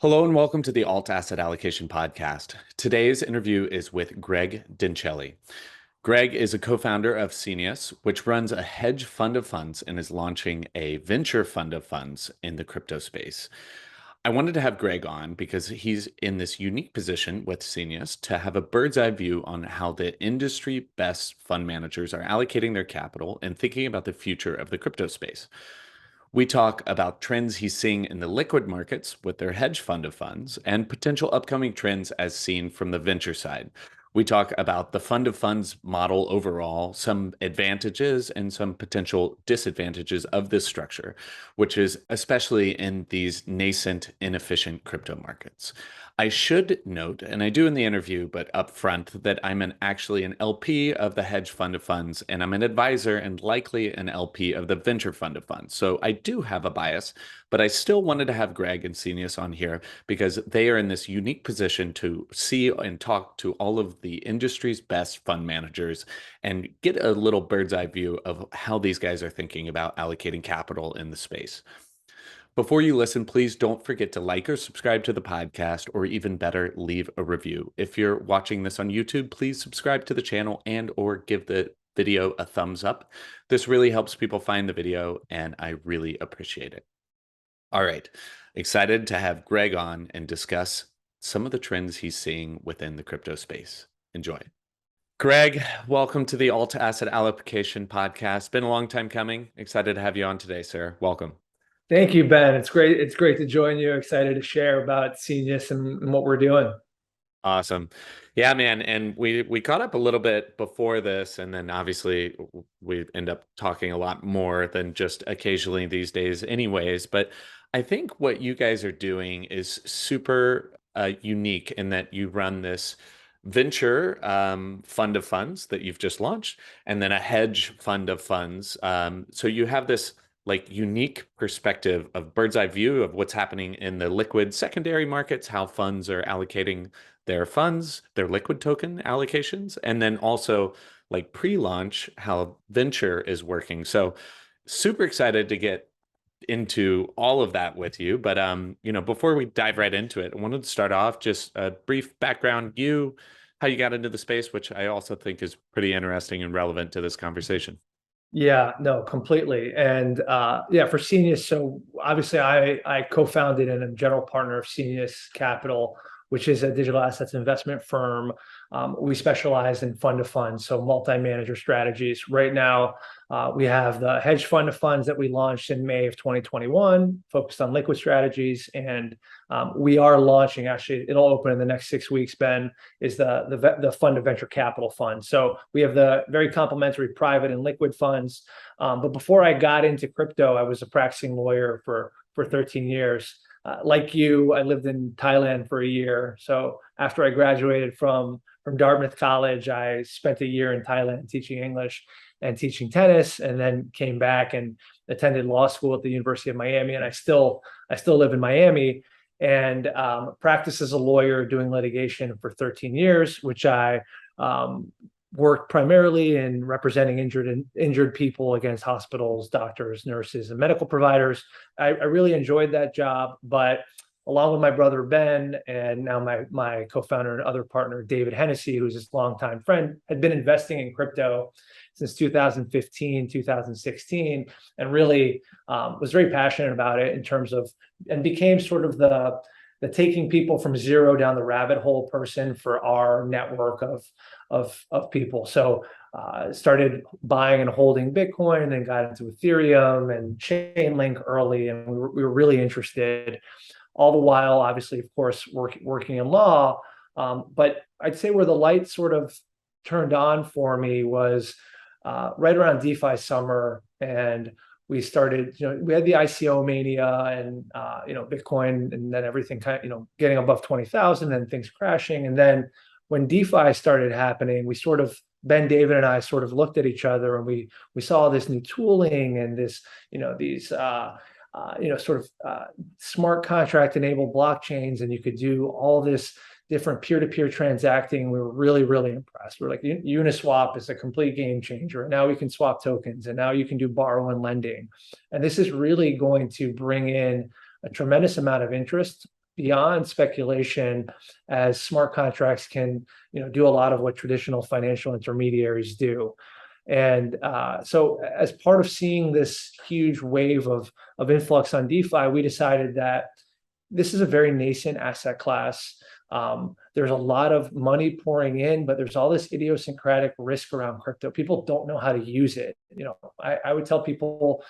Hello and welcome to the Alt Asset Allocation Podcast. Today's interview is with Greg Dincelli. Greg is a co-founder of Senious, which runs a hedge fund of funds and is launching a venture fund of funds in the crypto space. I wanted to have Greg on because he's in this unique position with Senious to have a bird's eye view on how the industry best fund managers are allocating their capital and thinking about the future of the crypto space. We talk about trends he's seeing in the liquid markets with their hedge fund of funds and potential upcoming trends as seen from the venture side. We talk about the fund of funds model overall, some advantages and some potential disadvantages of this structure, which is especially in these nascent, inefficient crypto markets. I should note, and I do in the interview, but upfront, that actually an LP of the hedge fund of funds, and I'm an advisor and likely an LP of the venture fund of funds. So I do have a bias, but I still wanted to have Greg and Senius on here because they are in this unique position to see and talk to all of the industry's best fund managers and get a little bird's eye view of how these guys are thinking about allocating capital in the space. Before you listen, please don't forget to like or subscribe to the podcast, or even better, leave a review. If you're watching this on YouTube, please subscribe to the channel and or give the video a thumbs up. This really helps people find the video, and I really appreciate it. All right, excited to have Greg on and discuss some of the trends he's seeing within the crypto space. Enjoy. Greg, welcome to the Alt Asset Allocation Podcast. Been a long time coming. Excited to have you on today, sir. Welcome. Thank you, Ben. It's great. It's great to join you. Excited to share about Senius and what we're doing. Awesome. Yeah, man. And we caught up a little bit before this, and then obviously we end up talking a lot more than just occasionally these days anyways. But I think what you guys are doing is super unique in that you run this venture fund of funds that you've just launched, and then a hedge fund of funds. So you have this like unique perspective of bird's eye view of what's happening in the liquid secondary markets, how funds are allocating their funds, their liquid token allocations, and then also like pre-launch, how venture is working. So super excited to get into all of that with you. But before we dive right into it, I wanted to start off just a brief background, how you got into the space, which I also think is pretty interesting and relevant to this conversation. Yeah, no, completely. And for Senius, so obviously I co-founded and am general partner of Senius Capital, which is a digital assets investment firm. We specialize in fund of funds, so multi-manager strategies. Right now, we have the hedge fund of funds that we launched in May of 2021, focused on liquid strategies. And we are launching, actually, it'll open in the next 6 weeks, Ben, is the fund of venture capital fund. So we have the very complementary private and liquid funds. But before I got into crypto, I was a practicing lawyer for 13 years. Like you, I lived in Thailand for a year. So after I graduated from Dartmouth College, I spent a year in Thailand teaching English and teaching tennis, and then came back and attended law school at the University of Miami. And I still live in Miami and practice as a lawyer doing litigation for 13 years, which I worked primarily in representing injured people against hospitals, doctors, nurses, and medical providers. I really enjoyed that job, but along with my brother Ben and now my co-founder and other partner David Hennessy, who's his longtime friend, had been investing in crypto since 2015, 2016, and really was very passionate about it in terms of, and became sort of the taking people from zero down the rabbit hole person for our network of people. So started buying and holding Bitcoin, and then got into Ethereum and Chainlink early, and we were really interested. All the while, obviously, of course, working in law. But I'd say where the light sort of turned on for me was right around DeFi summer, and we started, we had the ICO mania and, Bitcoin, and then everything kind of, getting above 20,000 and things crashing. And then when DeFi started happening, Ben, David, and I sort of looked at each other, and we saw this new tooling and this, these, smart contract enabled blockchains, and you could do all this different peer-to-peer transacting. We were really, really impressed. We're like, Uniswap is a complete game changer. Now we can swap tokens, and now you can do borrow and lending. And this is really going to bring in a tremendous amount of interest beyond speculation, as smart contracts can, do a lot of what traditional financial intermediaries do. And so as part of seeing this huge wave of influx on DeFi, we decided that this is a very nascent asset class. There's a lot of money pouring in, but there's all this idiosyncratic risk around crypto. People don't know how to use it. I would tell people,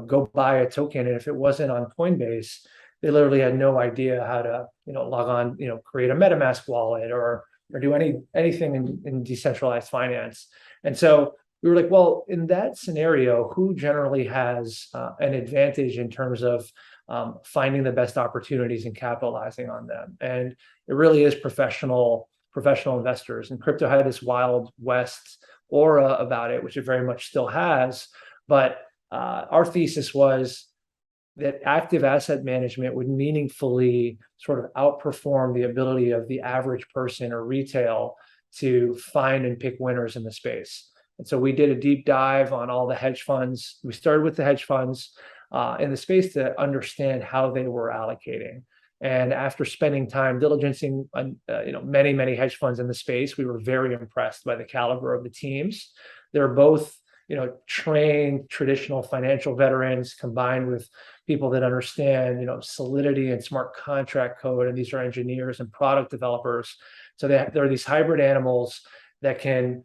go buy a token, and if it wasn't on Coinbase, they literally had no idea how to, log on, create a MetaMask wallet or do anything in decentralized finance. And so we were like, well, in that scenario, who generally has an advantage in terms of finding the best opportunities and capitalizing on them? And it really is professional investors. And crypto had this Wild West aura about it, which it very much still has. But our thesis was that active asset management would meaningfully sort of outperform the ability of the average person or retail to find and pick winners in the space. And so we did a deep dive on all the hedge funds. We started with the hedge funds in the space to understand how they were allocating. And after spending time diligencing, many hedge funds in the space, we were very impressed by the caliber of the teams. They're both, trained traditional financial veterans combined with people that understand, solidity and smart contract code. And these are engineers and product developers. So there are these hybrid animals that can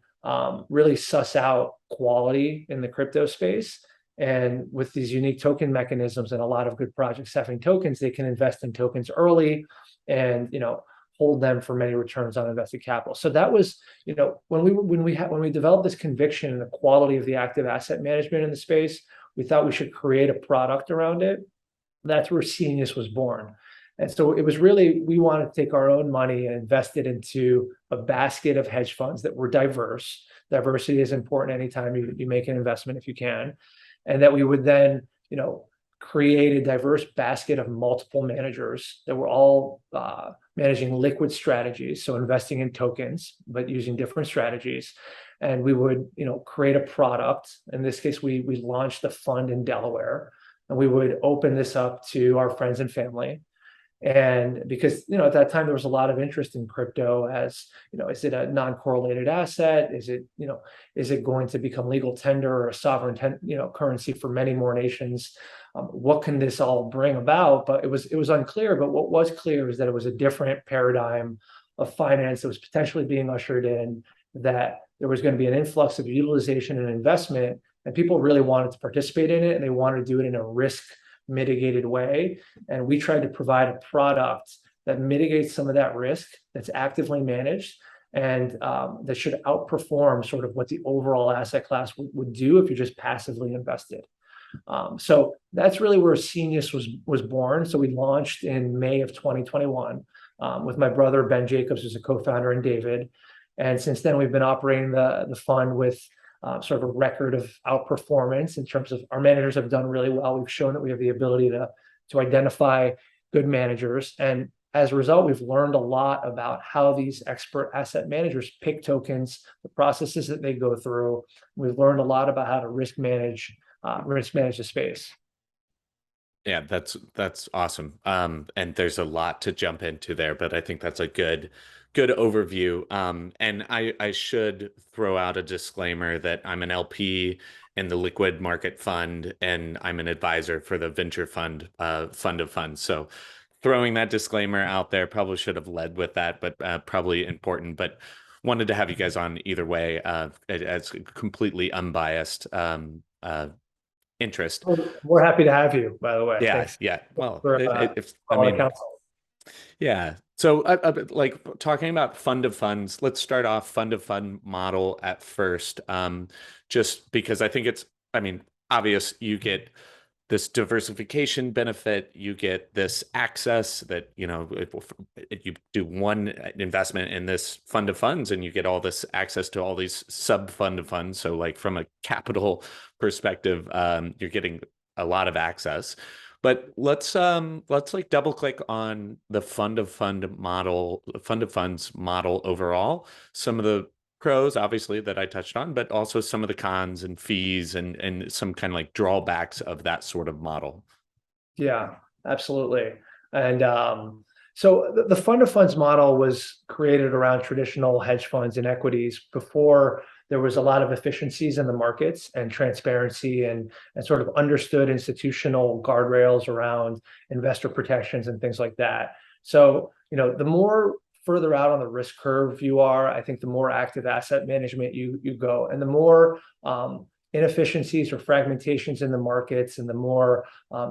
really suss out quality in the crypto space. And with these unique token mechanisms and a lot of good projects having tokens, they can invest in tokens early and, hold them for many returns on invested capital. So that was, when we developed this conviction in the quality of the active asset management in the space, we thought we should create a product around it. That's where Senious was born. And so it was really, we wanted to take our own money and invest it into a basket of hedge funds that were diverse. Diversity is important anytime you make an investment, if you can. And that we would then, create a diverse basket of multiple managers that were all managing liquid strategies, so investing in tokens, but using different strategies. And we would, create a product. In this case, we launched the fund in Delaware, and we would open this up to our friends and family. And because, at that time, there was a lot of interest in crypto as, is it a non-correlated asset? Is it going to become legal tender or a sovereign, currency for many more nations? What can this all bring about? But it was unclear. But what was clear is that it was a different paradigm of finance that was potentially being ushered in, that there was going to be an influx of utilization and investment, and people really wanted to participate in it, and they wanted to do it in a risk mitigated way. And we tried to provide a product that mitigates some of that risk, that's actively managed, and that should outperform sort of what the overall asset class would do if you're just passively invested. So that's really where Senious was born. So we launched in May of 2021 with my brother Ben Jacobs, who's a co-founder, and David. And since then, we've been operating the fund with sort of a record of outperformance in terms of our managers have done really well. We've shown that we have the ability to identify good managers. And as a result, we've learned a lot about how these expert asset managers pick tokens, the processes that they go through. We've learned a lot about how to risk manage the space. Yeah, that's awesome. And there's a lot to jump into there, but I think that's a good overview. And I should throw out a disclaimer that I'm an LP in the liquid market fund, and I'm an advisor for the venture fund fund of funds. So throwing that disclaimer out there, probably should have led with that, but probably important. But wanted to have you guys on either way as completely unbiased interest. We're happy to have you, by the way. Yeah, Thanks yeah. Well, for I mean, counsel. yeah. So, like talking about fund of funds, let's start off fund of fund model at first. Just because I think I mean, obvious you get this diversification benefit, you get this access that, you do one investment in this fund of funds and you get all this access to all these sub fund of funds. So like from a capital perspective, you're getting a lot of access. But let's like double click on the fund of funds model overall. Some of the pros, obviously, that I touched on, but also some of the cons and fees and some kind of like drawbacks of that sort of model. Yeah, absolutely. And So the fund of funds model was created around traditional hedge funds and equities before there was a lot of efficiencies in the markets and transparency and sort of understood institutional guardrails around investor protections and things like that. So, the more further out on the risk curve you are, I think the more active asset management you go, and the more inefficiencies or fragmentations in the markets, and the more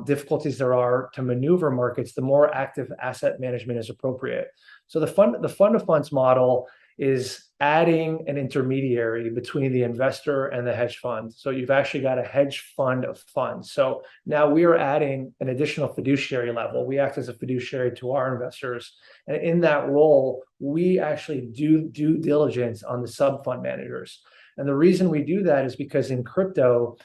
difficulties there are to maneuver markets, the more active asset management is appropriate. So the fund of funds model is adding an intermediary between the investor and the hedge fund. So you've actually got a hedge fund of funds. So now we are adding an additional fiduciary level. We act as a fiduciary to our investors. And in that role, we actually do due diligence on the sub fund managers. And the reason we do that is because in crypto,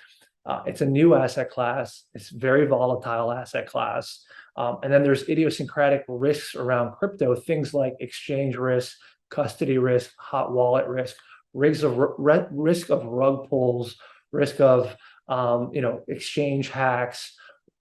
it's a new asset class. It's a very volatile asset class. And then there's idiosyncratic risks around crypto, things like exchange risk, custody risk, hot wallet risk, risk of rug pulls, risk of exchange hacks,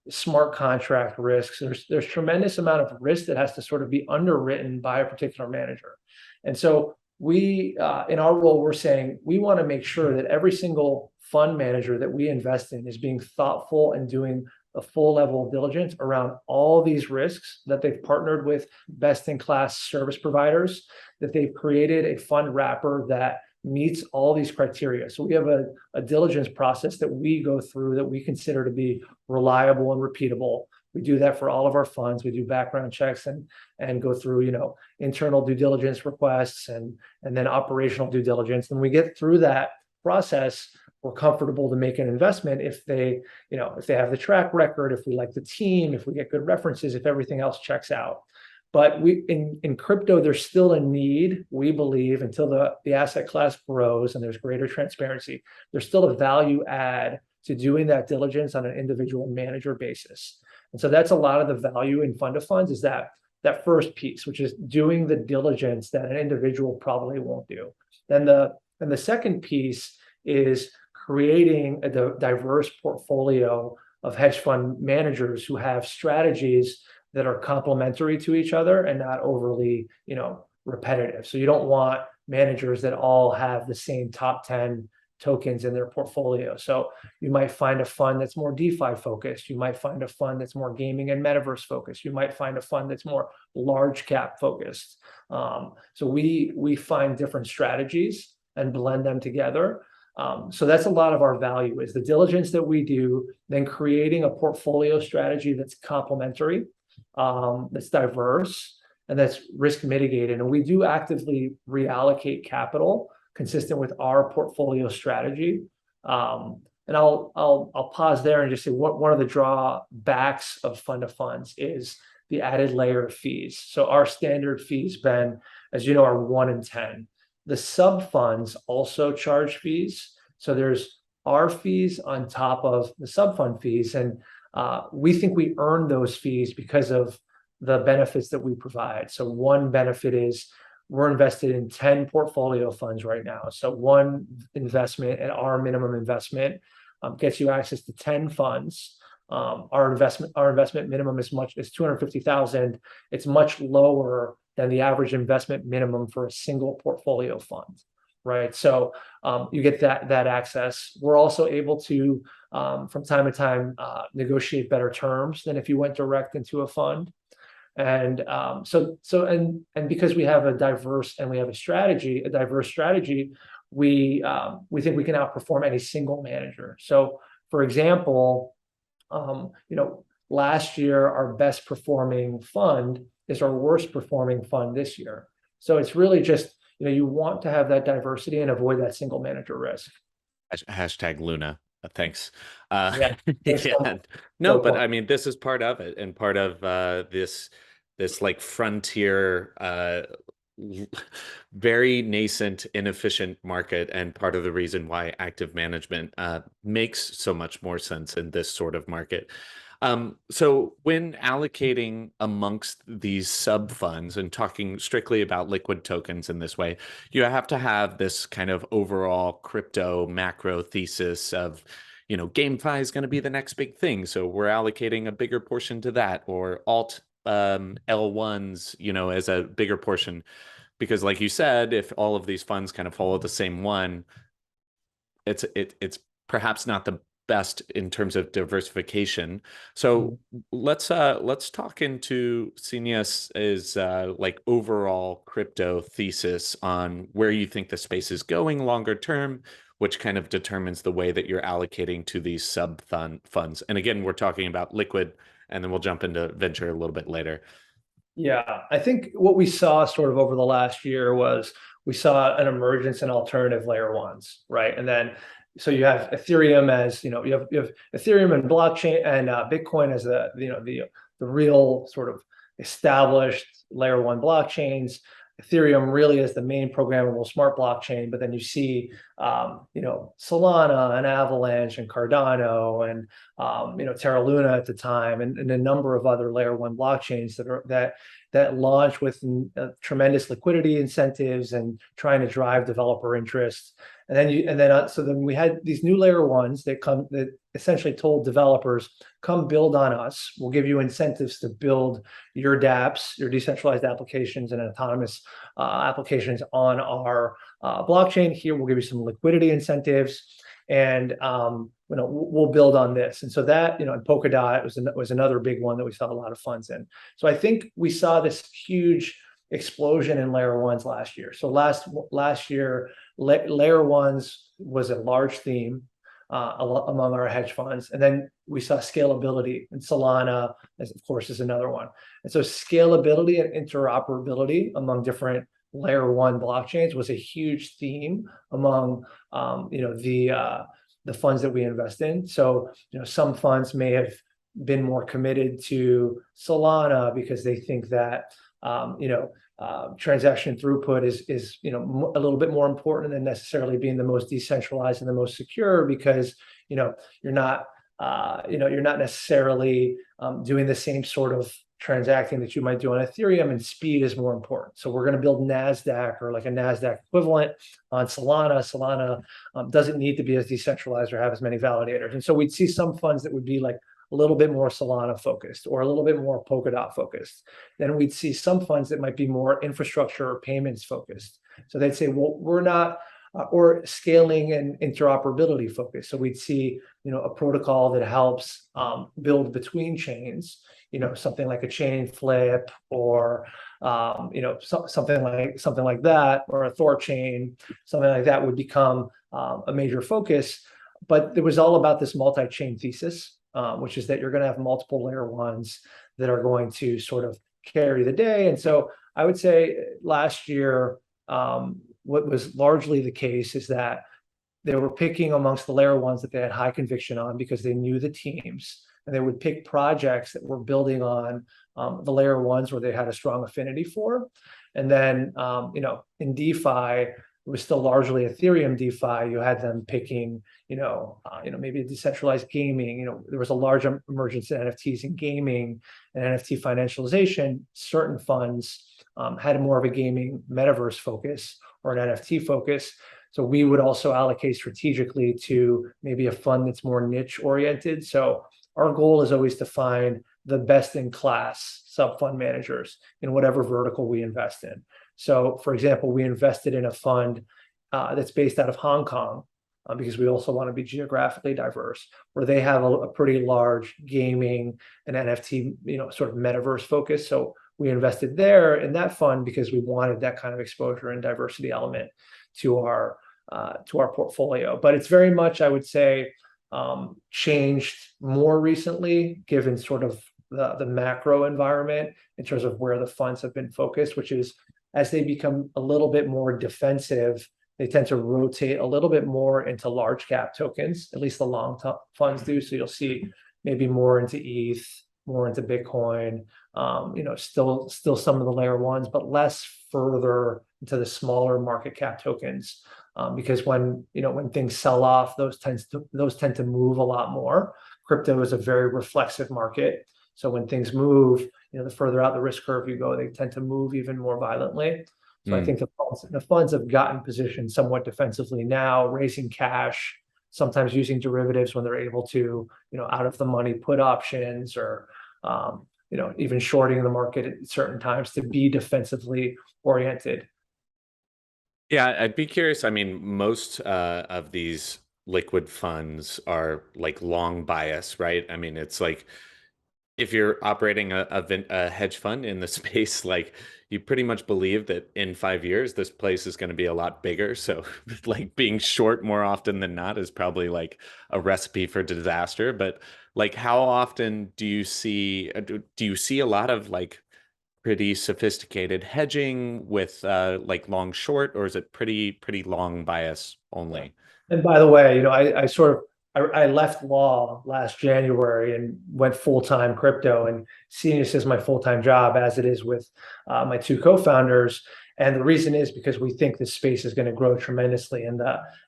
smart contract risks. There's tremendous amount of risk that has to sort of be underwritten by a particular manager. And so we, in our role, we're saying we want to make sure that every single fund manager that we invest in is being thoughtful and doing a full level of diligence around all these risks, that they've partnered with best-in-class service providers, that they've created a fund wrapper that meets all these criteria. So we have a diligence process that we go through that we consider to be reliable and repeatable. We do that for all of our funds. We do background checks and go through, internal due diligence requests and then operational due diligence. And we get through that process, we're comfortable to make an investment if they have the track record, if we like the team, if we get good references, if everything else checks out. But in crypto, there's still a need, we believe, until the asset class grows and there's greater transparency, there's still a value add to doing that diligence on an individual manager basis. And so that's a lot of the value in fund of funds, is that first piece, which is doing the diligence that an individual probably won't do. Then the second piece is creating a diverse portfolio of hedge fund managers who have strategies that are complementary to each other and not overly, repetitive. So you don't want managers that all have the same top 10 tokens in their portfolio. So you might find a fund that's more DeFi focused. You might find a fund that's more gaming and metaverse focused. You might find a fund that's more large cap focused. So we find different strategies and blend them together. So that's a lot of our value, is the diligence that we do, then creating a portfolio strategy that's complementary, that's diverse, and that's risk mitigated. And we do actively reallocate capital consistent with our portfolio strategy. And I'll pause there and just say one of the drawbacks of fund of funds is the added layer of fees. So our standard fees, Ben, as you know, are 1 in 10. The sub funds also charge fees. So there's our fees on top of the sub fund fees. And we think we earn those fees because of the benefits that we provide. So one benefit is we're invested in 10 portfolio funds right now. So one investment at our minimum investment gets you access to 10 funds. Our investment minimum is 250,000. It's much lower than the average investment minimum for a single portfolio fund, right? So you get that access. We're also able to, from time to time, negotiate better terms than if you went direct into a fund. And because we have a diverse strategy, we think we can outperform any single manager. So, for example, last year our best performing fund is our worst performing fund this year. So it's really just, you want to have that diversity and avoid that single manager risk. Hashtag Luna. Thanks. Yeah. Yeah. No, but I mean, this is part of it, and part of this like frontier, very nascent, inefficient market, and part of the reason why active management makes so much more sense in this sort of market. So when allocating amongst these sub funds and talking strictly about liquid tokens in this way, you have to have this kind of overall crypto macro thesis of, GameFi is going to be the next big thing, so we're allocating a bigger portion to that, or alt L1s, as a bigger portion? Because like you said, if all of these funds kind of follow the same one, it's perhaps not the best in terms of diversification. So let's talk into Senius is like overall crypto thesis on where you think the space is going longer term, which kind of determines the way that you're allocating to these sub funds. And again, we're talking about liquid, and then we'll jump into venture a little bit later. Yeah, I think what we saw sort of over the last year was we saw an emergence in alternative layer ones, right? And then so you have Ethereum as you have Ethereum and blockchain and Bitcoin as the real sort of established layer one blockchains. Ethereum really is the main programmable smart blockchain, but then you see Solana and Avalanche and Cardano and Terra Luna at the time, and a number of other layer one blockchains that launch with tremendous liquidity incentives and trying to drive developer interest. So then we had these new layer ones that essentially told developers, come build on us. We'll give you incentives to build your dApps, your decentralized applications and autonomous applications on our blockchain. Here, we'll give you some liquidity incentives, and we'll build on this. And so that, and Polkadot was another big one that we saw a lot of funds in. So I think we saw this huge explosion in layer ones last year. So last year, layer ones was a large theme among our hedge funds. And then we saw scalability, and Solana, as of course, is another one. And so scalability and interoperability among different layer one blockchains was a huge theme among the funds that we invest in. So some funds may have been more committed to Solana because they think that transaction throughput is a little bit more important than necessarily being the most decentralized and the most secure, because you're not necessarily doing the same sort of transacting that you might do on Ethereum, and speed is more important. So we're going to build NASDAQ or like a NASDAQ equivalent on Solana. Solana doesn't need to be as decentralized or have as many validators. And so we'd see some funds that would be like a little bit more Solana focused or a little bit more Polkadot focused. Then we'd see some funds that might be more infrastructure or payments focused. So they'd say, well, we're not, or scaling and interoperability focused. So we'd see, a protocol that helps build between chains, something like a chain flip or, something like that, or a Thor chain, something like that would become a major focus. But it was all about this multi-chain thesis, which is that you're going to have multiple layer ones that are going to sort of carry the day. And so I would say last year, what was largely the case is that they were picking amongst the layer ones that they had high conviction on because they knew the teams, and they would pick projects that were building on the layer ones where they had a strong affinity for. And then, in DeFi, it was still largely Ethereum DeFi. You had them picking, maybe a decentralized gaming. There was a large emergence in NFTs and gaming and NFT financialization. Certain funds had more of a gaming metaverse focus or an NFT focus. So we would also allocate strategically to maybe a fund that's more niche oriented. So our goal is always to find the best in class sub fund managers in whatever vertical we invest in. So, for example, we invested in a fund that's based out of Hong Kong because we also want to be geographically diverse, where they have a pretty large gaming and NFT, sort of metaverse focus. So we invested there in that fund because we wanted that kind of exposure and diversity element to our portfolio. But it's very much, I would say, changed more recently, given sort of the macro environment in terms of where the funds have been focused, which is as they become a little bit more defensive, they tend to rotate a little bit more into large cap tokens, at least the long funds do. So you'll see maybe more into ETH, more into Bitcoin, still some of the layer ones, but less further into the smaller market cap tokens. Because when things sell off, those tend to move a lot more. Crypto is a very reflexive market. So when things move, the further out the risk curve you go, they tend to move even more violently. So I think the funds have gotten positioned somewhat defensively now, raising cash, sometimes using derivatives when they're able to, out of the money put options or even shorting the market at certain times to be defensively oriented. Yeah, I'd be curious. I mean, most of these liquid funds are like long bias, right? I mean, it's like if you're operating a hedge fund in the space, like you pretty much believe that in 5 years, this place is going to be a lot bigger. So, like being short more often than not is probably like a recipe for disaster. But like, how often do you see a lot of like pretty sophisticated hedging with like long short, or is it pretty long bias Yeah. only? And by the way, I left law last January and went full-time crypto, and Senious is my full-time job, as it is with my two co-founders. And the reason is because we think this space is going to grow tremendously, and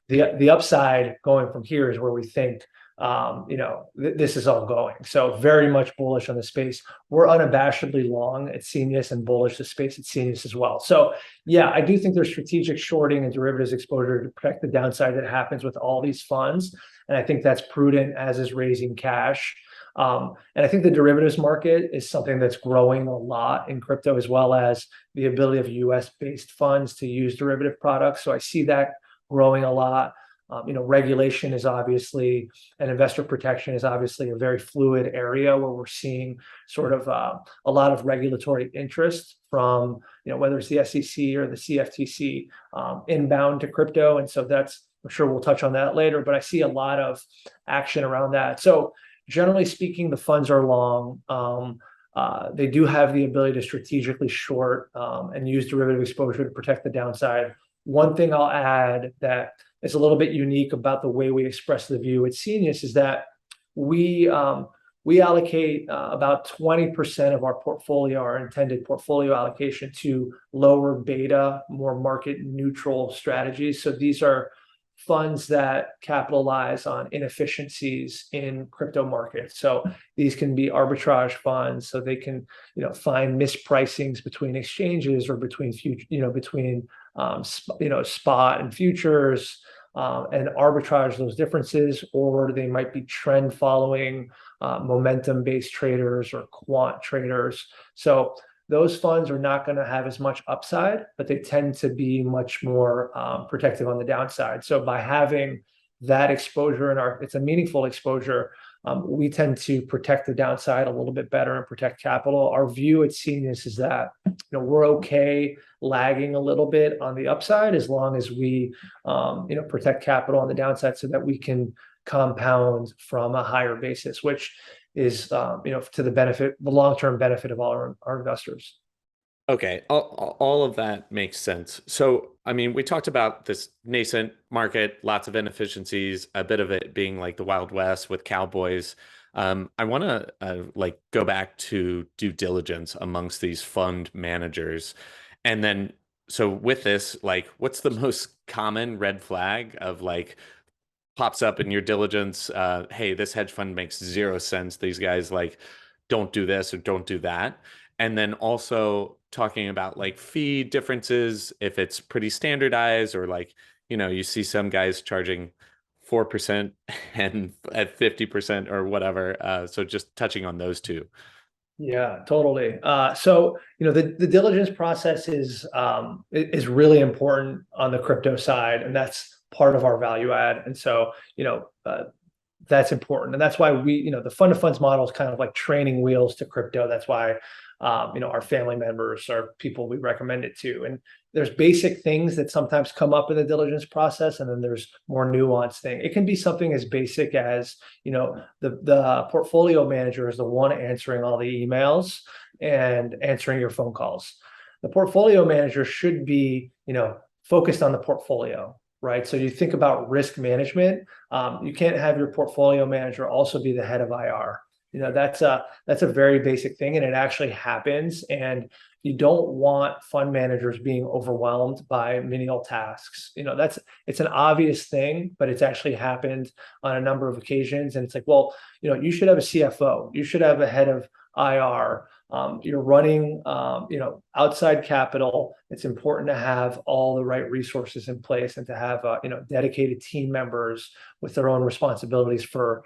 the upside going from here is where we think this is all going. So very much bullish on the space. We're unabashedly long at Senius and bullish the space at Senius as well. So yeah, I do think there's strategic shorting and derivatives exposure to protect the downside that happens with all these funds. And I think that's prudent, as is raising cash. And I think the derivatives market is something that's growing a lot in crypto, as well as the ability of US based funds to use derivative products. So I see that growing a lot. Regulation is obviously, and investor protection is obviously a very fluid area where we're seeing sort of a lot of regulatory interest from, whether it's the SEC or the CFTC inbound to crypto. And so I'm sure we'll touch on that later, but I see a lot of action around that. So generally speaking, the funds are long. They do have the ability to strategically short and use derivative exposure to protect the downside. One thing I'll add that is a little bit unique about the way we express the view at Senius is that we allocate about 20% of our portfolio, our intended portfolio allocation, to lower beta, more market neutral strategies. So these are funds that capitalize on inefficiencies in crypto markets. So these can be arbitrage funds, so they can find mispricings between exchanges or between spot and futures, and arbitrage those differences. Or they might be trend following, momentum based traders or quant traders. So those funds are not going to have as much upside, but they tend to be much more protective on the downside. So by having that exposure it's a meaningful exposure, we tend to protect the downside a little bit better and protect capital. Our view at Senius is that we're okay lagging a little bit on the upside as long as we protect capital on the downside so that we can compound from a higher basis, which is to the long-term benefit of all our investors. Okay, all of that makes sense. So, I mean, we talked about this nascent market, lots of inefficiencies, a bit of it being like the Wild West with cowboys. I want to like go back to due diligence amongst these fund managers, and then so with this, like, what's the most common red flag of like pops up in your diligence? Hey, this hedge fund makes zero sense. These guys like don't do this or don't do that. And then also talking about like fee differences, if it's pretty standardized or like, you see some guys charging 4% and at 50% or whatever. So just touching on those two. Yeah, totally. So the diligence process is really important on the crypto side, and that's part of our value add. And so that's important, and that's why the fund of funds model is kind of like training wheels to crypto. That's why our family members are people we recommend it to. And there's basic things that sometimes come up in the diligence process, and then there's more nuanced thing. It can be something as basic as the portfolio manager is the one answering all the emails and answering your phone calls. The portfolio manager should be focused on the portfolio, right? So you think about risk management. You can't have your portfolio manager also be the head of IR. That's a very basic thing, and it actually happens. And you don't want fund managers being overwhelmed by menial tasks. It's an obvious thing, but it's actually happened on a number of occasions. And it's like, well, you should have a CFO, you should have a head of IR. You're running, outside capital. It's important to have all the right resources in place and to have, dedicated team members with their own responsibilities for,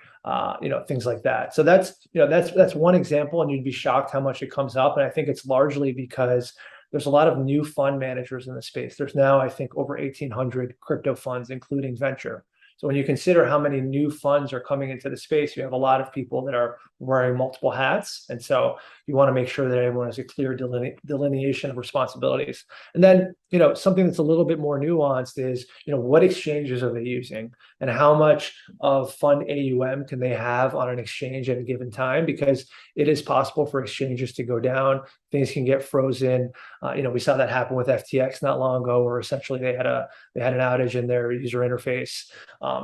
things like that. So that's one example, and you'd be shocked how much it comes up. And I think it's largely because there's a lot of new fund managers in the space. There's now, I think, over 1,800 crypto funds, including venture. So when you consider how many new funds are coming into the space, you have a lot of people that are wearing multiple hats. And so you want to make sure that everyone has a clear delineation of responsibilities. And then, something that's a little bit more nuanced is, what exchanges are they using and how much of fund AUM can they have on an exchange at a given time? Because it is possible for exchanges to go down, things can get frozen. We saw that happen with FTX not long ago, where essentially they had an outage in their user interface.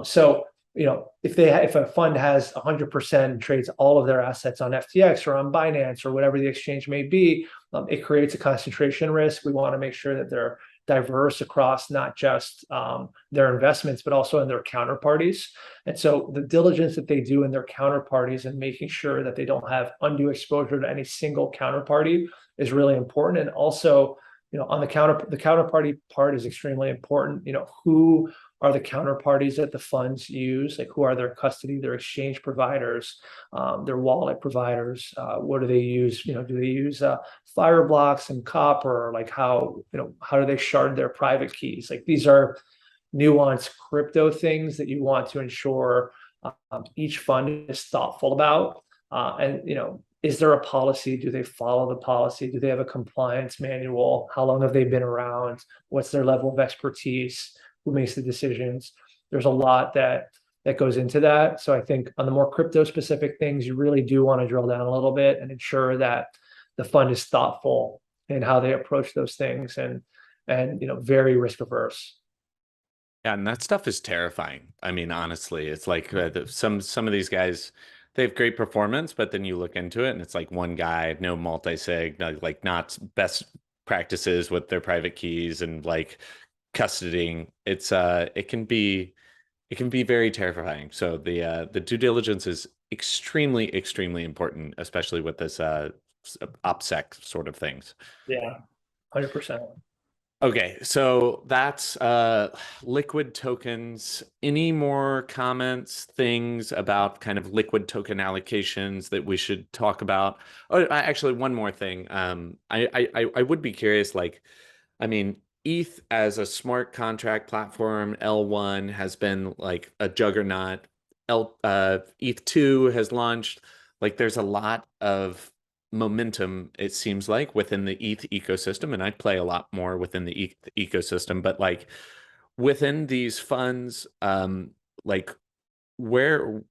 So if a fund has 100% and trades all of their assets on FTX or on Binance or whatever the exchange may be, it creates a concentration risk. We want to make sure that they're diverse across not just their investments, but also in their counterparties. And so the diligence that they do in their counterparties and making sure that they don't have undue exposure to any single counterparty is really important. And also, on the counterparty part is extremely important. Who are the counterparties that the funds use? Like, who are their custody, their exchange providers, their wallet providers? What do they use? Do they use Fireblocks and Copper? Like, how do they shard their private keys? Like, these are nuanced crypto things that you want to ensure each fund is thoughtful about. And is there a policy? Do they follow the policy? Do they have a compliance manual? How long have they been around? What's their level of expertise? Who makes the decisions? There's a lot that goes into that. So I think on the more crypto specific things, you really do want to drill down a little bit and ensure that the fund is thoughtful in how they approach those things and very risk averse. Yeah, and that stuff is terrifying. I mean, honestly, it's like some of these guys, they have great performance, but then you look into it and it's like one guy, no multi-sig, like not best practices with their private keys and like custodying. It can be very terrifying. So the due diligence is extremely important, especially with this OPSEC sort of things. Yeah, 100%. Okay, so that's liquid tokens. Any more comments, things about kind of liquid token allocations that we should talk about? Oh, actually, one more thing. I would be curious, like, I mean, ETH as a smart contract platform, L1 has been like a juggernaut. ETH2 has launched. Like, there's a lot of momentum, it seems like, within the ETH ecosystem, and I play a lot more within the ETH ecosystem, but like within these funds, like where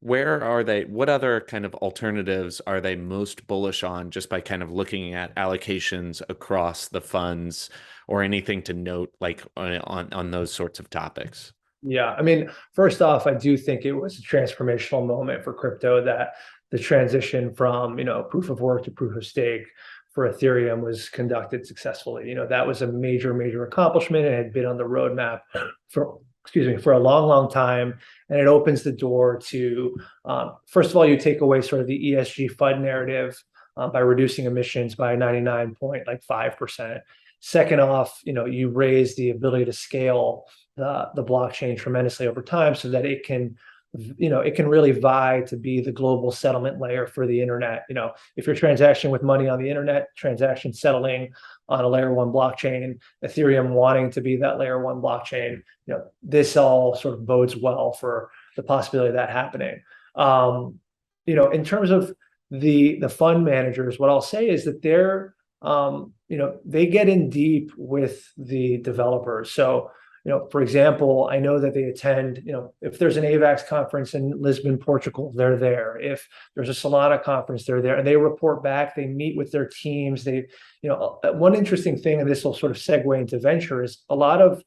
are they? What other kind of alternatives are they most bullish on, just by kind of looking at allocations across the funds, or anything to note like on those sorts of topics? Yeah, I mean, first off, I do think it was a transformational moment for crypto, that the transition from, proof of work to proof of stake for Ethereum was conducted successfully. That was a major accomplishment, and had been on the roadmap for, excuse me, for a long time. And it opens the door to, first of all, you take away sort of the ESG FUD narrative by reducing emissions by 99.5%. Second off, you raise the ability to scale the blockchain tremendously over time, so that it can really vie to be the global settlement layer for the internet. If you're transacting with money on the internet, transaction settling on a layer one blockchain, Ethereum wanting to be that layer one blockchain, this all sort of bodes well for the possibility of that happening. In terms of the fund managers, what I'll say is that they get in deep with the developers. So, for example, I know that they attend, if there's an AVAX conference in Lisbon, Portugal, they're there. If there's a Solana conference, they're there, and they report back, they meet with their teams. One interesting thing, and this will sort of segue into venture, is a lot of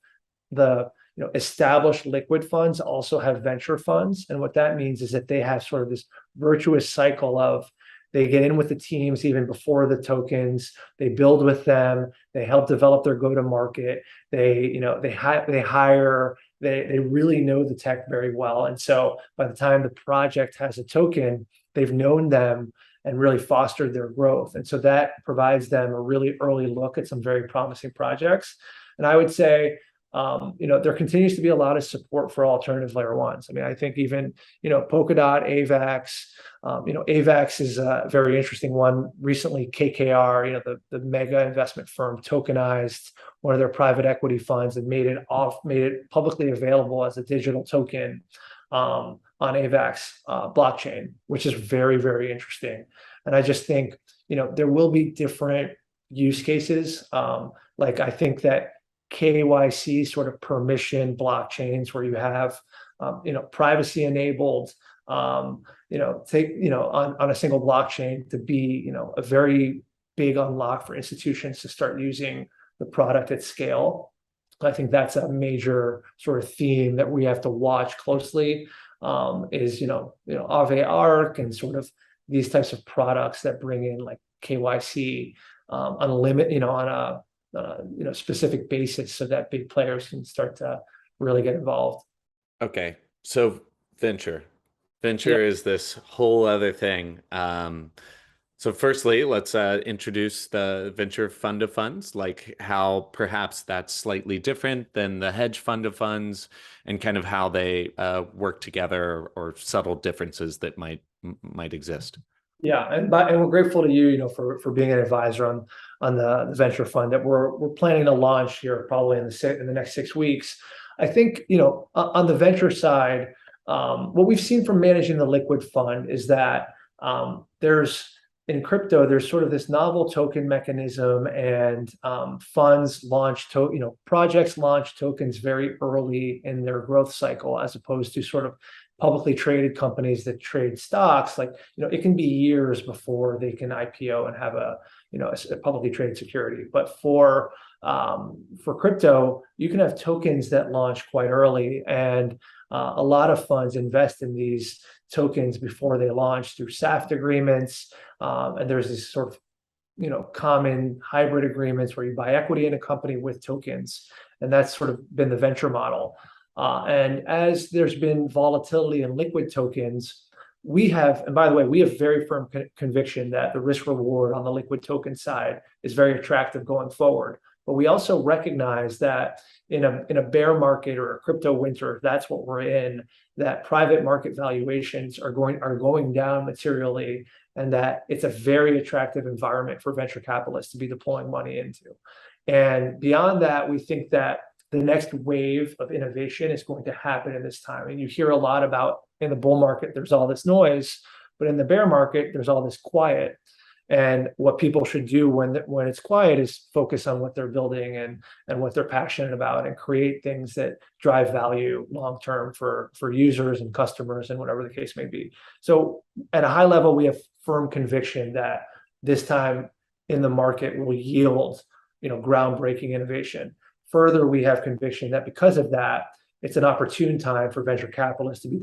the established liquid funds also have venture funds. And what that means is that they have sort of this virtuous cycle of, they get in with the teams even before the tokens. They build with them. They help develop their go-to-market. They hire. They really know the tech very well. And so by the time the project has a token, they've known them and really fostered their growth. And so that provides them a really early look at some very promising projects. And I would say, there continues to be a lot of support for alternative layer ones. I mean, I think even, Polkadot, AVAX, AVAX is a very interesting one. Recently, KKR, the mega investment firm, tokenized one of their private equity funds and made it publicly available as a digital token on AVAX blockchain, which is very, very interesting. And I just think, there will be different use cases. Like I think that KYC sort of permission blockchains where you have, privacy enabled, on a single blockchain to be, a very big unlock for institutions to start using the product at scale. I think that's a major sort of theme that we have to watch closely. Is Aave Arc and sort of these types of products that bring in like KYC on a limit, on a specific basis, so that big players can start to really get involved. Okay, so venture. Yeah. Venture is this whole other thing. So firstly, let's introduce the venture fund of funds, like how perhaps that's slightly different than the hedge fund of funds, and kind of how they work together or subtle differences that might exist. Yeah, and we're grateful to you, for being an advisor on the venture fund that we're planning to launch here probably in the next 6 weeks. I think, on the venture side, what we've seen from managing the liquid fund is that there's in crypto, there's sort of this novel token mechanism, and projects launch tokens very early in their growth cycle, as opposed to sort of publicly traded companies that trade stocks. Like, it can be years before they can IPO and have a publicly traded security. But for crypto, you can have tokens that launch quite early, and a lot of funds invest in these tokens before they launch through SAFT agreements. And there's this sort of, common hybrid agreements where you buy equity in a company with tokens. And that's sort of been the venture model. And as there's been volatility in liquid tokens, and by the way, we have very firm conviction that the risk reward on the liquid token side is very attractive going forward. But we also recognize that in a bear market or a crypto winter, if that's what we're in, that private market valuations are going down materially, and that it's a very attractive environment for venture capitalists to be deploying money into. And beyond that, we think that the next wave of innovation is going to happen in this time. And you hear a lot about, in the bull market, there's all this noise, but in the bear market, there's all this quiet. And what people should do when it's quiet is focus on what they're building and what they're passionate about, and create things that drive value long term for users and customers and whatever the case may be. So at a high level, we have firm conviction that this time in the market will yield groundbreaking innovation. Further, we have conviction that because of that, it's an opportune time for venture capitalists to be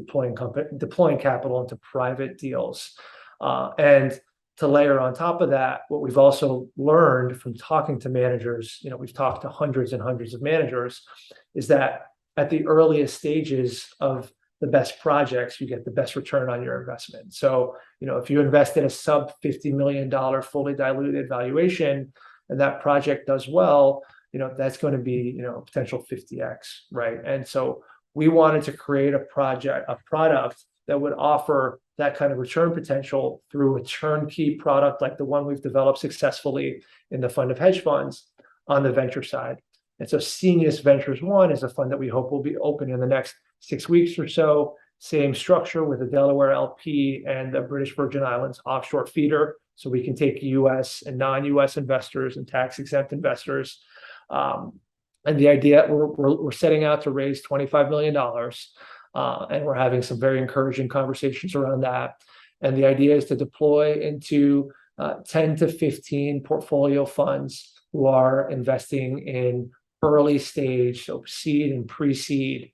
deploying capital into private deals. And to layer on top of that, what we've also learned from talking to managers, we've talked to hundreds and hundreds of managers, is that at the earliest stages of the best projects, you get the best return on your investment. So, if you invest in a sub $50 million fully diluted valuation, and that project does well, that's going to be, potential 50x, right? And so we wanted to create a product that would offer that kind of return potential through a turnkey product like the one we've developed successfully in the fund of hedge funds on the venture side. And so Senious Ventures One is a fund that we hope will be open in the next 6 weeks or so. Same structure with a Delaware LP and the British Virgin Islands offshore feeder. So we can take US and non-US investors and tax-exempt investors. And the idea, we're setting out to raise $25 million. And we're having some very encouraging conversations around that. And the idea is to deploy into 10 to 15 portfolio funds who are investing in early stage, so seed and pre-seed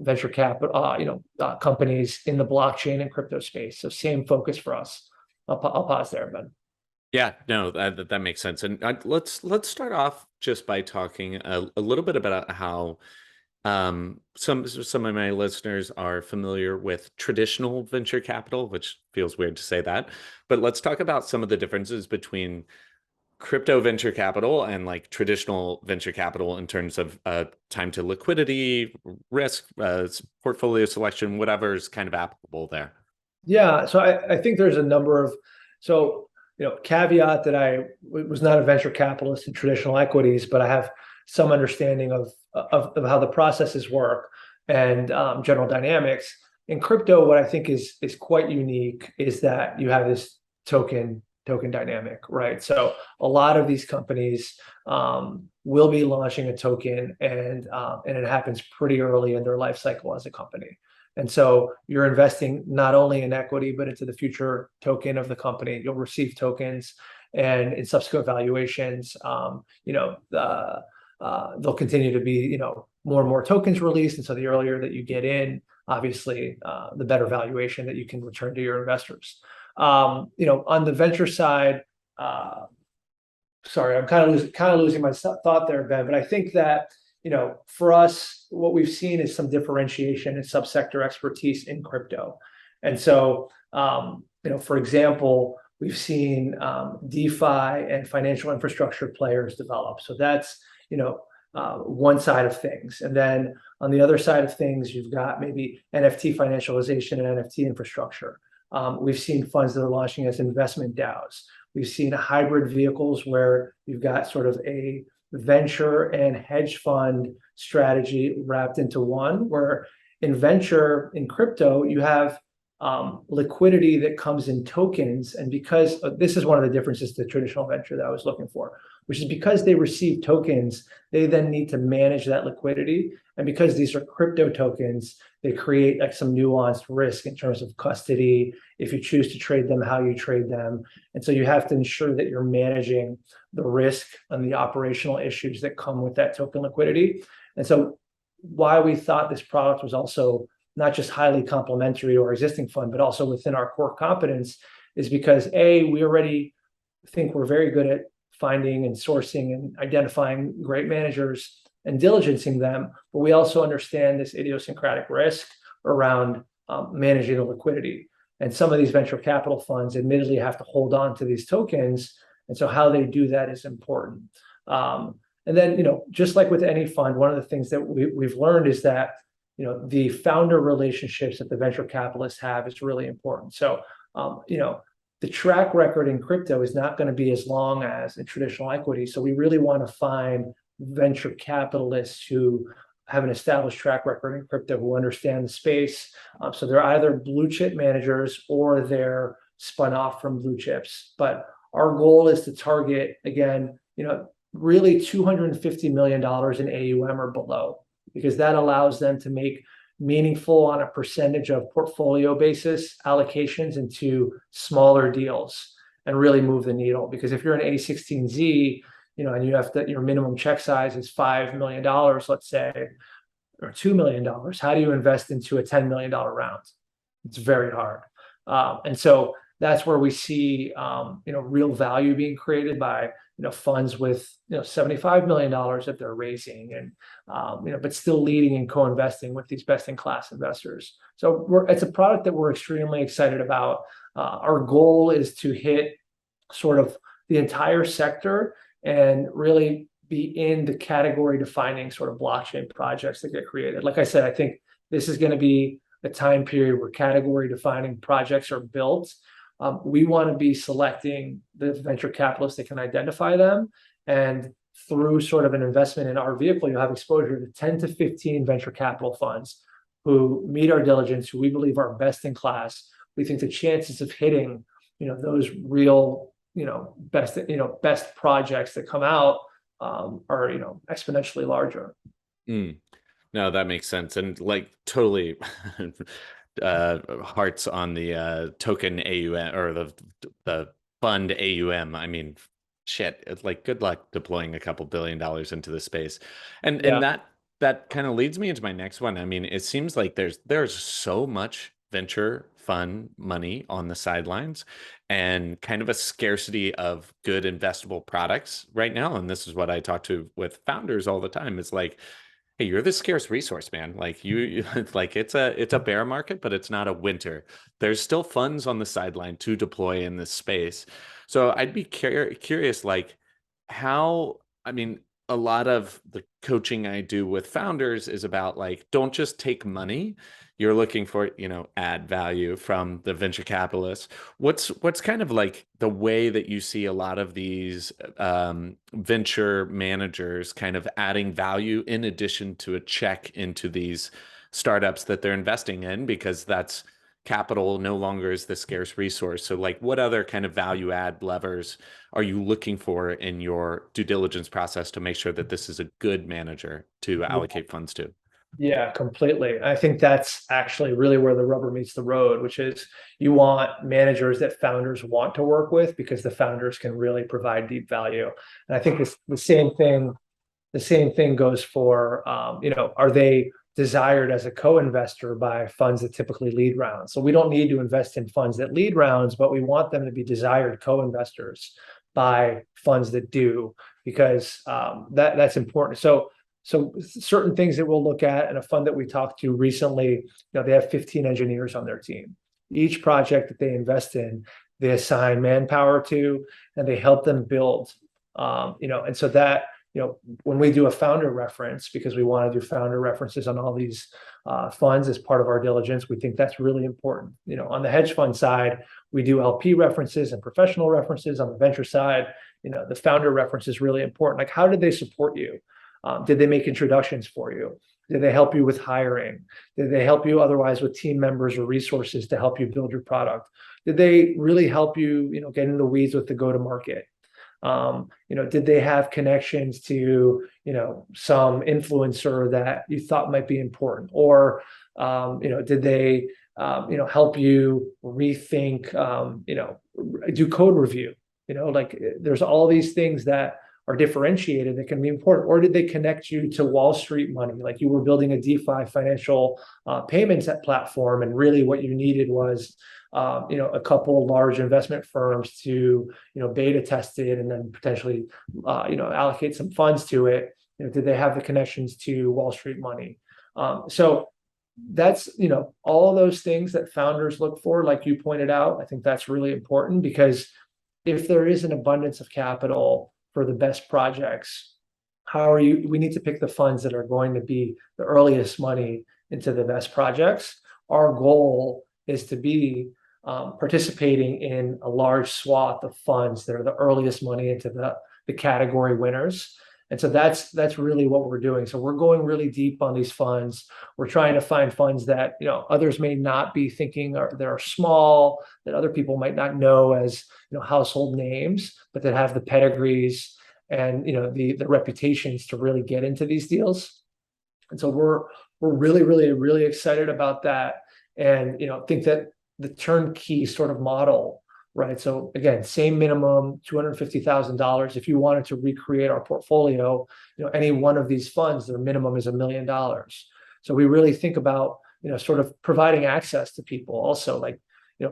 venture capital, companies in the blockchain and crypto space. So same focus for us. I'll pause there, Ben. Yeah, no, that makes sense. And let's start off just by talking a little bit about how Some of my listeners are familiar with traditional venture capital, which feels weird to say that, but let's talk about some of the differences between crypto venture capital and like traditional venture capital in terms of time to liquidity, risk, portfolio selection, whatever is kind of applicable there. Yeah, so I think there's a number of so caveat that I was not a venture capitalist in traditional equities, but I have some understanding of how the processes work and general dynamics. In crypto, what I think is quite unique is that you have this token dynamic, right? So a lot of these companies will be launching a token, and it happens pretty early in their life cycle as a company. And so you're investing not only in equity, but into the future token of the company. You'll receive tokens, and in subsequent valuations, there'll continue to be, more and more tokens released. And so the earlier that you get in, obviously, the better valuation that you can return to your investors. On the venture side, sorry, I'm kind of losing my thought there, Ben, but I think that for us, what we've seen is some differentiation and subsector expertise in crypto. And so, for example, we've seen DeFi and financial infrastructure players develop. So that's, one side of things. And then on the other side of things, you've got maybe NFT financialization and NFT infrastructure. We've seen funds that are launching as investment DAOs. We've seen hybrid vehicles where you've got sort of a venture and hedge fund strategy wrapped into one, where in venture, in crypto, you have liquidity that comes in tokens. And because this is one of the differences to traditional venture that I was looking for, which is because they receive tokens, they then need to manage that liquidity. And because these are crypto tokens, they create like some nuanced risk in terms of custody, if you choose to trade them, how you trade them. And so you have to ensure that you're managing the risk and the operational issues that come with that token liquidity. And so why we thought this product was also not just highly complementary to our existing fund, but also within our core competence is because we already think we're very good at finding and sourcing and identifying great managers and diligencing them, but we also understand this idiosyncratic risk around managing the liquidity. And some of these venture capital funds admittedly have to hold on to these tokens. And so how they do that is important. And then, just like with any fund, one of the things that we've learned is that, the founder relationships that the venture capitalists have is really important. So, the track record in crypto is not going to be as long as in traditional equity. So we really want to find venture capitalists who have an established track record in crypto, who understand the space. So they're either blue chip managers or they're spun off from blue chips. But our goal is to target, again, really $250 million in AUM or below, because that allows them to make meaningful on a percentage of portfolio basis allocations into smaller deals and really move the needle. Because if you're an A16Z, and you have your minimum check size is $5 million, let's say, or $2 million, how do you invest into a $10 million round? It's very hard. And so that's where we see, real value being created by, funds with, $75 million that they're raising and, but still leading and co-investing with these best-in-class investors. So it's a product that we're extremely excited about. Our goal is to hit sort of the entire sector and really be in the category defining sort of blockchain projects that get created. Like I said, I think this is going to be a time period where category defining projects are built. We want to be selecting the venture capitalists that can identify them. And through sort of an investment in our vehicle, you'll have exposure to 10 to 15 venture capital funds who meet our diligence, who we believe are best in class. We think the chances of hitting, those real, best projects that come out are, exponentially larger. No, that makes sense. And like totally hearts on the token AUM or the fund AUM. I mean, shit, it's like good luck deploying a couple $1 billion into the space. And that kind of leads me into my next one. I mean, it seems like there's so much venture fund money on the sidelines and kind of a scarcity of good investable products right now. And this is what I talk to with founders all the time. It's like Hey, you're the scarce resource, man. Like like it's a bear market, but it's not a winter. There's still funds on the sideline to deploy in this space. So I'd be curious, like how, I mean, a lot of the coaching I do with founders is about like, don't just take money. You're looking for, add value from the venture capitalists. What's kind of like the way that you see a lot of these venture managers kind of adding value in addition to a check into these startups that they're investing in, because that's capital no longer is the scarce resource. So like what other kind of value add levers are you looking for in your due diligence process to make sure that this is a good manager to allocate funds to? Yeah, completely. I think that's actually really where the rubber meets the road, which is you want managers that founders want to work with because the founders can really provide deep value. And I think the same thing goes for, are they desired as a co-investor by funds that typically lead rounds? So we don't need to invest in funds that lead rounds, but we want them to be desired co-investors by funds that do, because that's important. So certain things that we'll look at, and a fund that we talked to recently, they have 15 engineers on their team. Each project that they invest in, they assign manpower to, and they help them build. And so that, when we do a founder reference, because we want to do founder references on all these funds as part of our diligence, we think that's really important. On the hedge fund side, we do LP references and professional references. On the venture side, the founder reference is really important. Like, how did they support you? Did they make introductions for you? Did they help you with hiring? Did they help you otherwise with team members or resources to help you build your product? Did they really help you, get in the weeds with the go-to-market? Did they have connections to, some influencer that you thought might be important? Or, did they, help you rethink, do code review? Like there's all these things that are differentiated that can be important. Or did they connect you to Wall Street money? Like you were building a DeFi financial payments platform, and really what you needed was a couple of large investment firms to beta test it and then potentially allocate some funds to it. Did they have the connections to Wall Street money? So that's all of those things that founders look for, like you pointed out. I think that's really important, because if there is an abundance of capital for the best projects, we need to pick the funds that are going to be the earliest money into the best projects. Our goal is to be participating in a large swath of funds that are the earliest money into the category winners. And so that's really what we're doing. So we're going really deep on these funds. We're trying to find funds that others may not be thinking that are small, that other people might not know as household names, but that have the pedigrees and the reputations to really get into these deals. And so we're really, really, really excited about that, and think that the turnkey sort of model, right? So again, same minimum, $250,000. If you wanted to recreate our portfolio, any one of these funds, their minimum is $1 million. So we really think about, sort of providing access to people also. Like,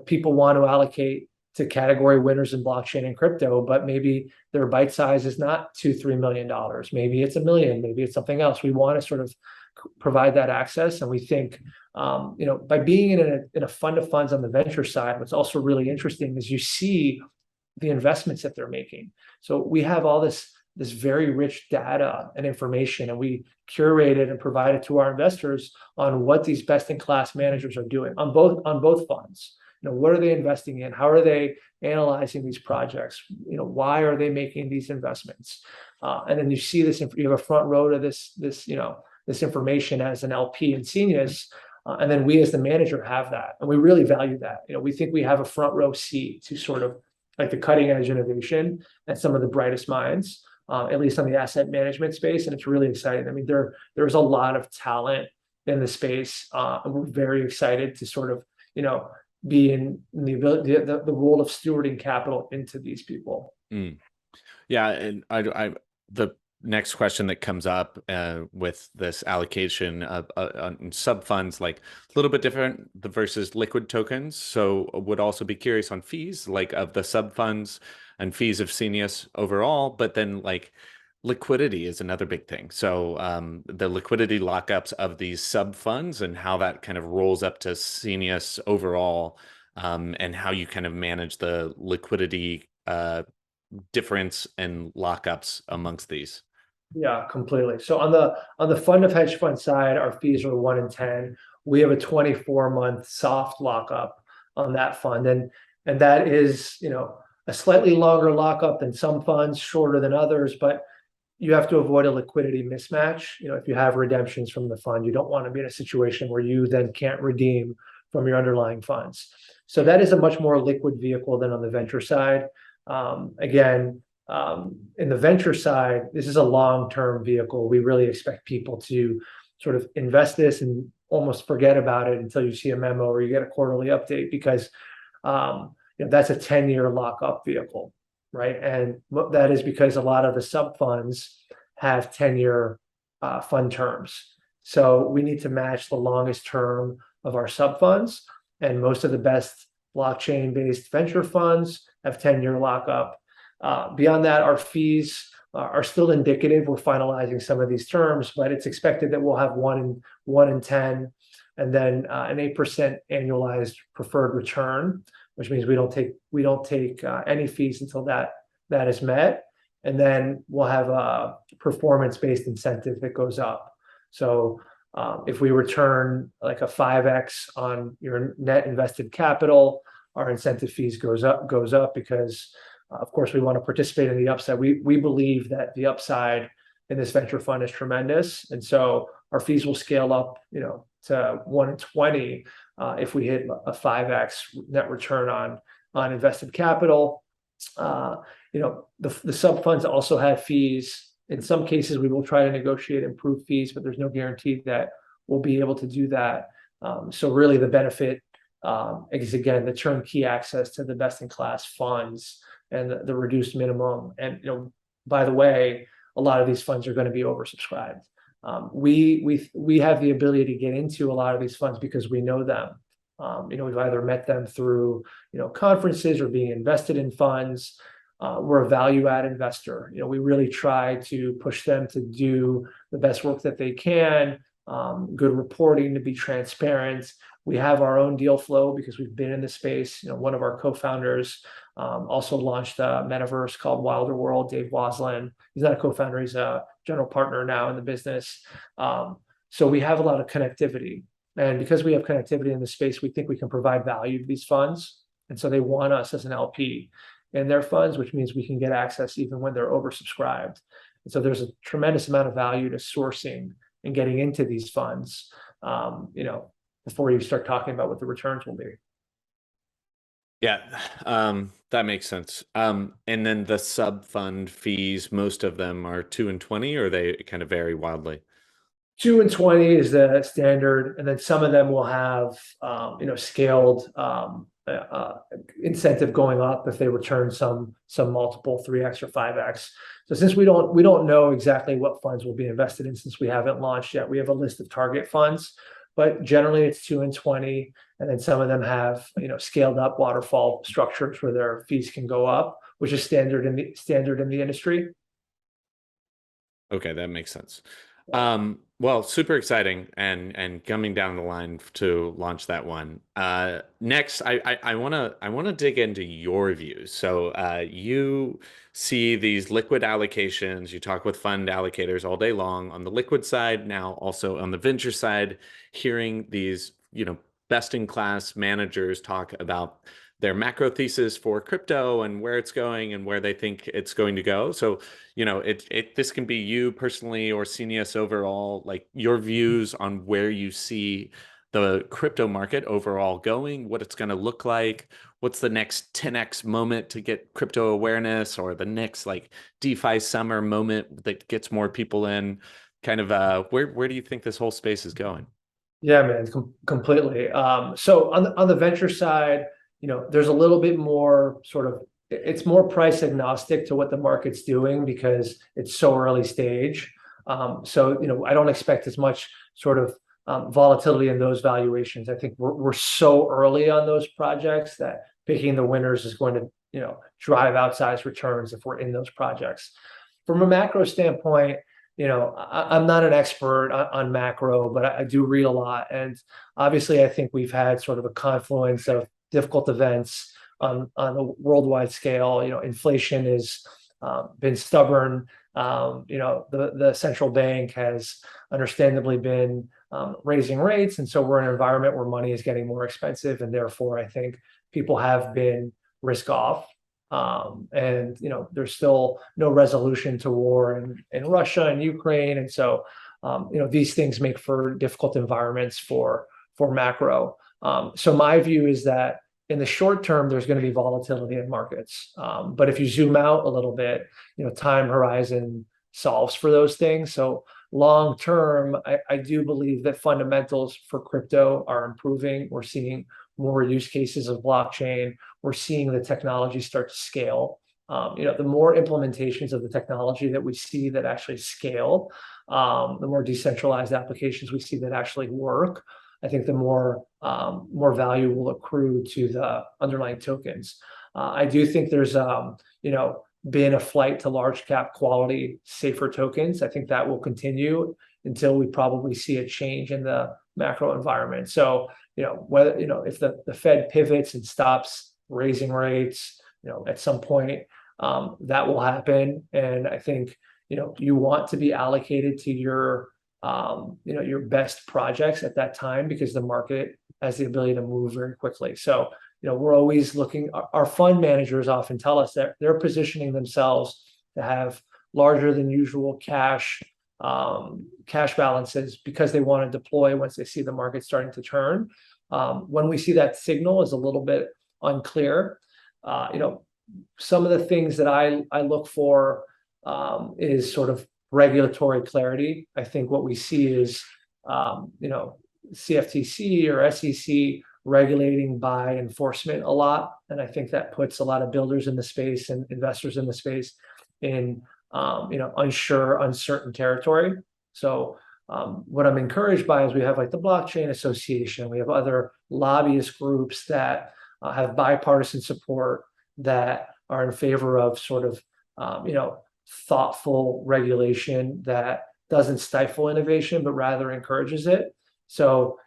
people want to allocate to category winners in blockchain and crypto, but maybe their bite size is not $2-3 million. Maybe it's $1 million, maybe it's something else. We want to sort of provide that access. And we think, by being in a fund of funds on the venture side, what's also really interesting is you see the investments that they're making. So we have all this very rich data and information, and we curate it and provide it to our investors on what these best-in-class managers are doing on both funds. What are they investing in? How are they analyzing these projects? Why are they making these investments? And then you see this. You have a front row to this information as an LP in Senius. And then we as the manager have that, and we really value that. We think we have a front row seat to sort of like the cutting edge innovation and some of the brightest minds, at least on the asset management space. And it's really exciting. I mean, there's a lot of talent in the space, and we're very excited to sort of, be in the ability, the role of stewarding capital into these people. Mm. Yeah, and the next question that comes up with this allocation of sub funds, like a little bit different versus liquid tokens. So would also be curious on fees, like of the sub funds and fees of Senius overall, but then like liquidity is another big thing. So the liquidity lockups of these sub funds and how that kind of rolls up to Senius overall, and how you kind of manage the liquidity difference and lockups amongst these. Yeah, completely. So on the fund of hedge fund side, our fees are 1 in 10. We have a 24-month soft lockup on that fund, and that is, a slightly longer lockup than some funds, shorter than others, but you have to avoid a liquidity mismatch. If you have redemptions from the fund, you don't want to be in a situation where you then can't redeem from your underlying funds. So that is a much more liquid vehicle than on the venture side. Again, in the venture side, this is a long-term vehicle. We really expect people to sort of invest this and almost forget about it until you see a memo or you get a quarterly update, because that's a 10-year lockup vehicle, right? And that is because a lot of the sub funds have 10-year fund terms. So we need to match the longest term of our sub funds, and most of the best blockchain-based venture funds have 10-year lockup. Beyond that, our fees are still indicative. We're finalizing some of these terms, but it's expected that we'll have 1 in 10, and then an 8% annualized preferred return, which means we don't take any fees until that is met, and then we'll have a performance-based incentive that goes up. So if we return like a 5x on your net invested capital, our incentive fees goes up because of course we want to participate in the upside. We believe that the upside in this venture fund is tremendous, and so our fees will scale up, to 1 in 20 if we hit a 5x net return on invested capital. The sub funds also have fees. In some cases, we will try to negotiate improved fees, but there's no guarantee that we'll be able to do that. So really the benefit is, again, the turnkey access to the best-in-class funds and the reduced minimum. And, by the way, a lot of these funds are going to be oversubscribed. We have the ability to get into a lot of these funds because we know them. We've either met them through, conferences or being invested in funds. We're a value-add investor. We really try to push them to do the best work that they can, good reporting, to be transparent. We have our own deal flow because we've been in the space. One of our co-founders also launched a metaverse called Wilder World, Dave Waslin. He's not a co-founder, he's a general partner now in the business. So we have a lot of connectivity. And because we have connectivity in the space, we think we can provide value to these funds. And so they want us as an LP in their funds, which means we can get access even when they're oversubscribed. And so there's a tremendous amount of value to sourcing and getting into these funds, before you start talking about what the returns will be. Yeah, that makes sense. And then the sub fund fees, most of them are 2 and 20, or they kind of vary wildly? 2 and 20 is the standard, and then some of them will have scaled incentive going up if they return some multiple 3x or 5x. So since we don't know exactly what funds will be invested in, since we haven't launched yet, we have a list of target funds, but generally it's 2 and 20, and then some of them have scaled up waterfall structures where their fees can go up, which is standard in the industry. Okay, that makes sense. Well, super exciting and coming down the line to launch that one. Next, I wanna dig into your views. So you see these liquid allocations, you talk with fund allocators all day long on the liquid side, now also on the venture side, hearing these, best in class managers talk about their macro thesis for crypto and where it's going and where they think it's going to go. So, this can be you personally or Senius overall, like your views on where you see the crypto market overall going, what it's going to look like, what's the next 10x moment to get crypto awareness, or the next like DeFi summer moment that gets more people in. Kind of where do you think this whole space is going? Yeah, man, completely. So on the venture side, there's a little bit more it's more price agnostic to what the market's doing because it's so early stage. So, I don't expect as much volatility in those valuations. I think we're so early on those projects that picking the winners is going to, drive outsized returns if we're in those projects. from a macro standpoint, I'm not an expert on macro, but I do read a lot. And obviously, I think we've had sort of a confluence of difficult events on a worldwide scale. Inflation has been stubborn. The central bank has understandably been raising rates. And so we're in an environment where money is getting more expensive. And therefore, I think people have been risk off. And there's still no resolution to war in Russia and Ukraine, and so these things make for difficult environments for macro. So my view is that in the short term, there's going to be volatility in markets, but if you zoom out a little bit, time horizon solves for those things. So long term, I do believe that fundamentals for crypto are improving. We're seeing more use cases of blockchain. We're seeing the technology start to scale. The more implementations of the technology that we see that actually scale, the more decentralized applications we see that actually work, I think the more value will accrue to the underlying tokens. I do think there's been a flight to large cap quality, safer tokens. I think that will continue until we probably see a change in the macro environment. So whether if the Fed pivots and stops raising rates, at some point that will happen. And I think you want to be allocated to your best projects at that time, because the market has the ability to move very quickly. So we're always looking. Our fund managers often tell us that they're positioning themselves to have larger than usual cash balances because they want to deploy once they see the market starting to turn. When we see that signal is a little bit unclear. Some of the things that I look for is sort of regulatory clarity. I think what we see is CFTC or SEC regulating by enforcement a lot, and I think that puts a lot of builders in the space and investors in the space in unsure, uncertain territory. So what I'm encouraged by is we have like the Blockchain Association, we have other lobbyist groups that have bipartisan support that are in favor of sort of thoughtful regulation that doesn't stifle innovation but rather encourages it. So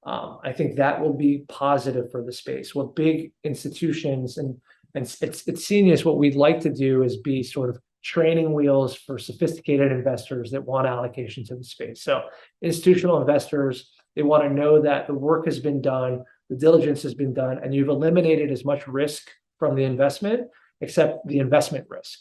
I think that will be positive for the space. What big institutions and it's Senius, what we'd like to do is be sort of training wheels for sophisticated investors that want allocation to the space. So institutional investors, they want to know that the work has been done, the diligence has been done, and you've eliminated as much risk from the investment, except the investment risk.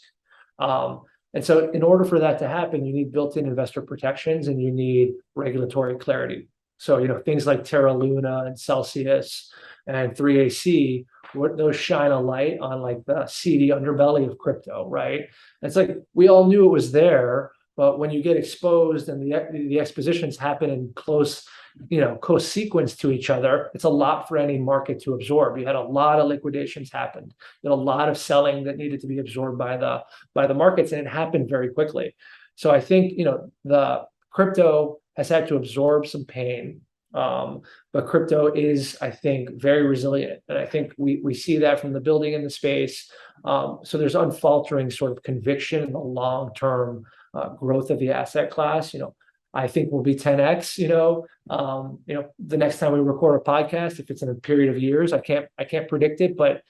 And so in order for that to happen, you need built-in investor protections and you need regulatory clarity. So, things like Terra Luna and Celsius and 3AC, those shine a light on like the seedy underbelly of crypto, right? It's like we all knew it was there, but when you get exposed and the expositions happen in close sequence to each other, it's a lot for any market to absorb. You had a lot of liquidations happened, and a lot of selling that needed to be absorbed by the markets, and it happened very quickly. So I think the crypto has had to absorb some pain, but crypto is, I think, very resilient, and I think we see that from the building in the space. So there's unfaltering sort of conviction in the long-term growth of the asset class. I think will be 10x. The next time we record a podcast, if it's in a period of years, I can't predict it, but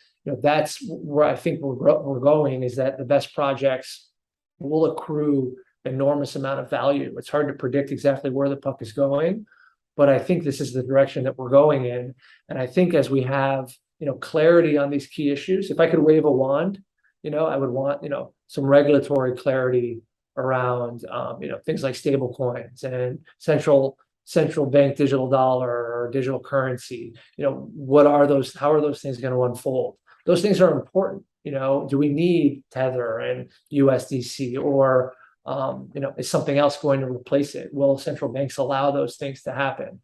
that's where I think we're going. Is that the best projects will accrue enormous amount of value. It's hard to predict exactly where the puck is going, but I think this is the direction that we're going in. And I think as we have clarity on these key issues, if I could wave a wand, I would want some regulatory clarity around things like stable coins and central bank digital dollar or digital currency. What are those? How are those things going to unfold? Those things are important. Do we need Tether and USDC, or is something else going to replace it? Will central banks allow those things to happen?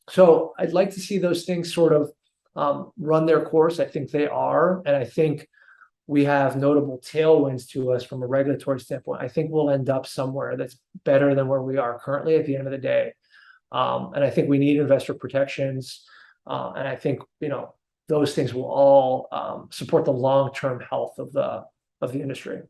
So I'd like to see those things sort of run their course. I think they are, and I think we have notable tailwinds to us from a regulatory standpoint. I think we'll end up somewhere that's better than where we are currently at the end of the day. And I think we need investor protections. And I think, those things will all support the long-term health of the industry.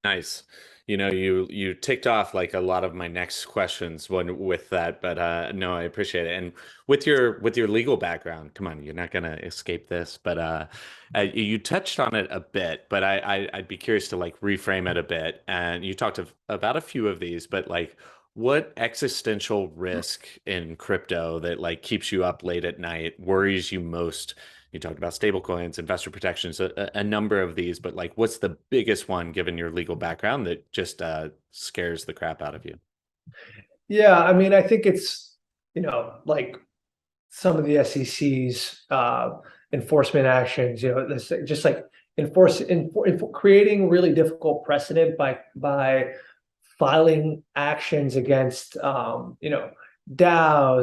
Nice. You ticked off like a lot of my next questions when with that, but no, I appreciate it. And with your legal background, come on, you're not gonna escape this. But you touched on it a bit, but I'd be curious to like reframe it a bit. And you talked about a few of these, but like what existential risk in crypto that like keeps you up late at night, worries you most? You talked about stablecoins, investor protections, a number of these, but like, what's the biggest one given your legal background that just scares the crap out of you? Yeah, I mean, I think it's, like some of the SEC's enforcement actions, this just like creating really difficult precedent by filing actions against DAOs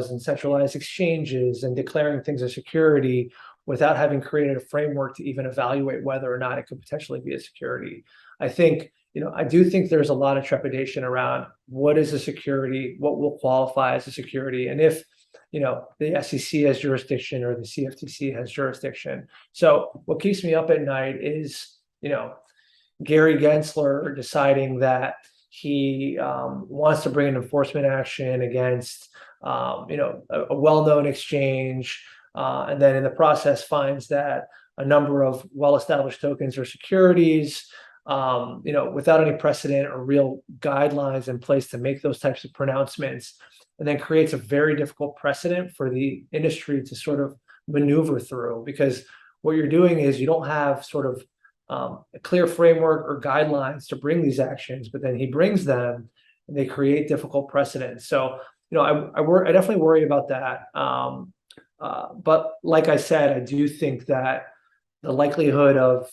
and centralized exchanges and declaring things a security without having created a framework to even evaluate whether or not it could potentially be a security. I think, I do think there's a lot of trepidation around what is a security, what will qualify as a security, and if the SEC has jurisdiction or the CFTC has jurisdiction. So what keeps me up at night is, Gary Gensler deciding that he wants to bring an enforcement action against, a well-known exchange, and then in the process finds that a number of well-established tokens are securities, without any precedent or real guidelines in place to make those types of pronouncements, and then creates a very difficult precedent for the industry to sort of maneuver through. Because what you're doing is you don't have sort of a clear framework or guidelines to bring these actions, but then he brings them and they create difficult precedents. So, I definitely worry about that. But like I said, I do think that the likelihood of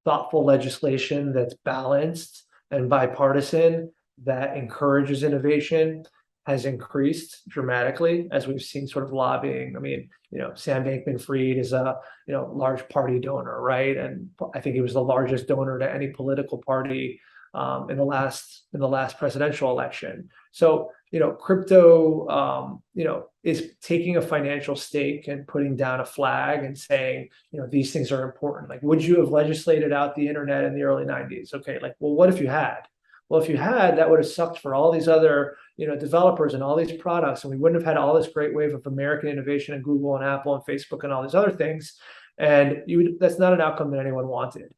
thoughtful legislation that's balanced and bipartisan that encourages innovation has increased dramatically as we've seen sort of lobbying. I mean, Sam Bankman-Fried is a large party donor, right? And I think he was the largest donor to any political party in the last presidential election. So crypto is taking a financial stake and putting down a flag and saying these things are important. Like, would you have legislated out the internet in the early 90s? Okay, like, well, what if you had? Well, if you had, that would have sucked for all these other developers and all these products, and we wouldn't have had all this great wave of American innovation and Google and Apple and Facebook and all these other things. And that's not an outcome that anyone wanted.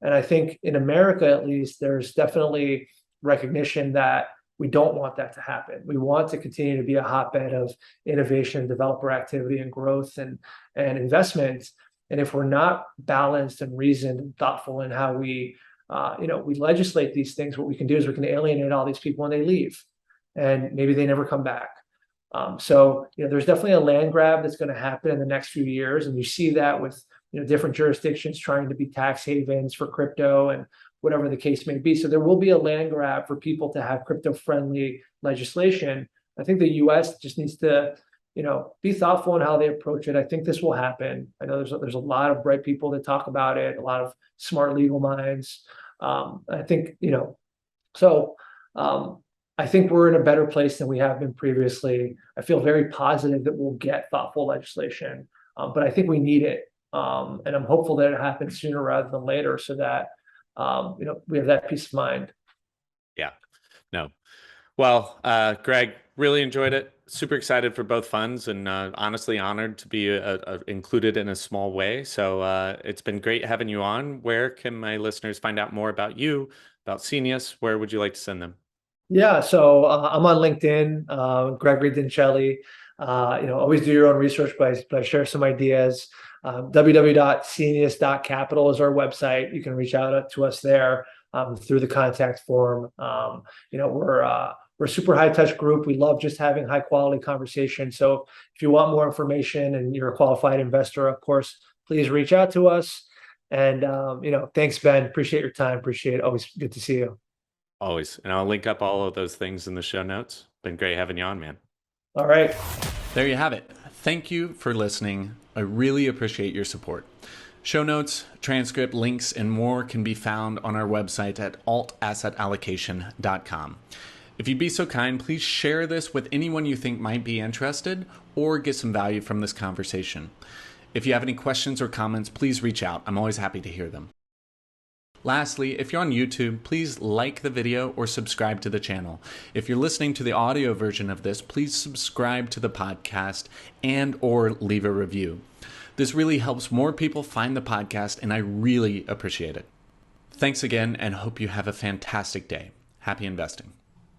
And I think in America, at least, there's definitely recognition that we don't want that to happen. We want to continue to be a hotbed of innovation, developer activity, and growth and investment. And if we're not balanced and reasoned and thoughtful in how we legislate these things, what we can do is we can alienate all these people when they leave, and maybe they never come back. So there's definitely a land grab that's going to happen in the next few years, and you see that with different jurisdictions trying to be tax havens for crypto and whatever the case may be. So there will be a land grab for people to have crypto-friendly legislation. I think the U.S. just needs to, be thoughtful in how they approach it. I think this will happen. I know there's a lot of bright people that talk about it, a lot of smart legal minds. I think, so I think we're in a better place than we have been previously. I feel very positive that we'll get thoughtful legislation, but I think we need it. And I'm hopeful that it happens sooner rather than later so that, we have that peace of mind. Yeah, no. Well, Greg, really enjoyed it. Super excited for both funds and honestly honored to be included in a small way. So it's been great having you on. Where can my listeners find out more about you, about Senius? Where would you like to send them? Yeah, so I'm on LinkedIn, Gregory Dincelli. Always do your own research, but I share some ideas. www.senius.capital is our website. You can reach out to us there through the contact form. We're a super high touch group. We love just having high quality conversation. So if you want more information and you're a qualified investor, of course, please reach out to us. And thanks, Ben. Appreciate your time. Appreciate it. Always good to see you. Always. And I'll link up all of those things in the show notes. Been great having you on, man. All right. There you have it. Thank you for listening. I really appreciate your support. Show notes, transcript, links, and more can be found on our website at altassetallocation.com. If you'd be so kind, please share this with anyone you think might be interested or get some value from this conversation. If you have any questions or comments, please reach out. I'm always happy to hear them. Lastly, if you're on YouTube, please like the video or subscribe to the channel. If you're listening to the audio version of this, please subscribe to the podcast and or leave a review. This really helps more people find the podcast, and I really appreciate it. Thanks again, and hope you have a fantastic day. Happy investing.